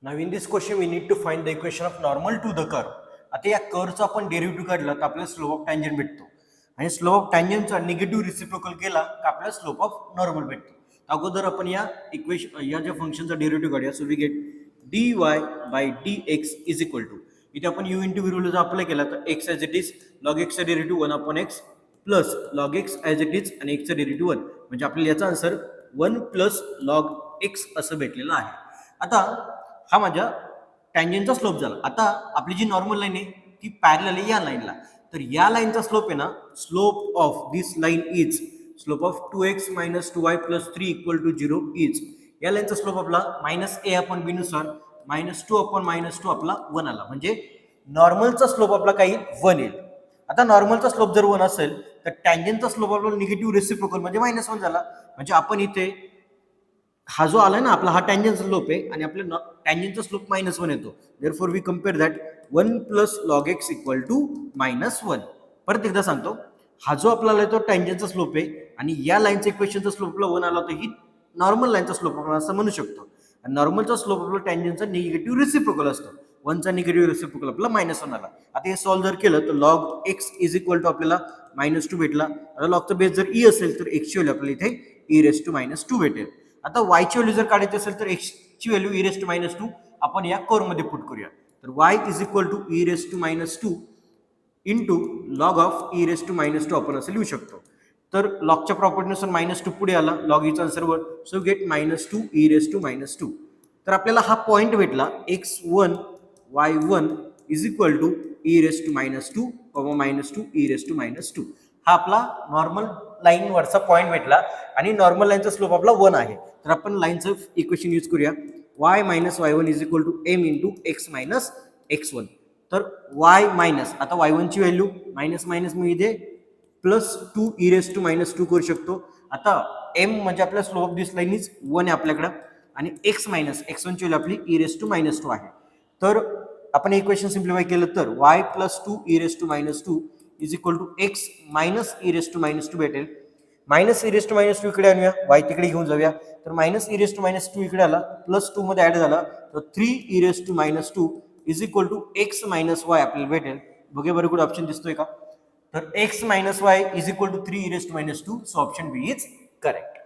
Now in this question we need to find the equation of normal to the curve. आता या कर्वचा आपण derivative काढला तर आपल्याला स्लोप ऑफ टँजंट भेटतो आणि स्लोप ऑफ टँजंटचा निगेटिव्ह रिसिप्रोकल केला तर आपल्याला स्लोप ऑफ नॉर्मल भेटतो. अगोदर आपण या इक्वेशन या ज्या फंक्शनचा डेरिव्हेटिव्ह काढूया. So we get dy by dx is equal to, इथे आपण u into v rule apply केला तर x as it is log x चा derivative 1 upon x plus log x as it is आणि x चा derivative 1 म्हणजे आपल्याला याचा आन्सर 1 प्लस लॉग x असं भेटलेलं आहे. आता हा माझ्या टँजंटचा स्लोप झाला. आता आपली जी नॉर्मल लाईन आहे ती पॅरलल आहे या लाईनला, तर या लाईनचा स्लोप आहे ना, slope of this line is slope of 2x minus 2y plus 3 equal to 0 is, या लाईनचा स्लोप आपला मायनस a अपॉन b नुसार मायनस 2 अपॉन मायनस 2 आपला 1 आला, म्हणजे नॉर्मलचा स्लोप आपला काही 1 येईल. आता नॉर्मलचा स्लोप जर 1 असेल तर टँजंटचा स्लोप आपला निगेटिव्ह रेसिप्रोकल म्हणजे मायनस 1 झाला. म्हणजे आपण इथे हा जो आलाय ना आपला हा टँजंटचा स्लोप आहे आणि आपल्या टँजंटचा स्लोप -1 येतो. Therefore we compare that 1 plus log x equal to -1. परत एकदा सांगतो, हा जो आपल्याला येतो टँजंटचा स्लोप आहे आणि या लाईनच्या इक्वेशनचा स्लोप आपला 1 आला होता, ही नॉर्मल लाईनचा स्लोप आपण असं म्हणू शकतो. आणि नॉर्मलचा स्लोप आपला टँजंटचा निगेटिव्ह रेसिप्रोकल असतो. 1 चा निगेटिव्ह रेसिप्रोकल आपला -1 आला. आता हे सॉल्व्ह जर केलं तर log x is equal to आपल्याला -2 भेटला. आता लॉगचा बेस जर e असेल तर x ची व्हॅल्यू आपल्याला इथे e⁻² भेटेल. आता y ची व्हॅल्यू जर काढायची असेल तर x ची व्हॅल्यू e⁻² आपण या कर्व मध्ये पुट करूया. तर y is equal to e⁻² into log of e⁻² आपण असं लिहू शकतो. तर लॉगच्या प्रॉपर्टीनुसार -2 पुढे आला, लॉग चा आन्सर वर, सो गेट -2 e⁻². तर आपल्याला हा पॉइंट भेटला x1 y1 is equal to e⁻², -2 e⁻². हा आपला नॉर्मल लाईन वरचा पॉइंट भेटला आणि नॉर्मल लाईनचा स्लोप आपला 1 आहे. तर आपण लाईनचं इक्वेशन यूज करूया. y minus y1 is equal to m into x minus x1. तर y मायनस, आता y1 ची व्हॅल्यू मायनस मायनस मी इथे +2 e⁻² करू शकतो. आता m म्हणजे आपला slope of this line is 1 आहे आपल्याकडे आणि x मायनस x1 ची व्हॅल्यू आपली e⁻² आहे. तर आपण इक्वेशन सिम्प्लिफाय केलं तर y plus 2 e⁻² is equal to x minus e⁻² भेटेल. मायनस e⁻² इकडे आणूया, y तिकडे घेऊन जाऊया. तर मायनस e⁻² इकडे आला, +2 मध्ये ऍड झाला, तर 3 e⁻² is equal to x minus y आपल्याला भेटेल. बघूया बरं कुठे ऑप्शन दिसतोय का. तर x minus y is equal to 3 e⁻², so option B is correct.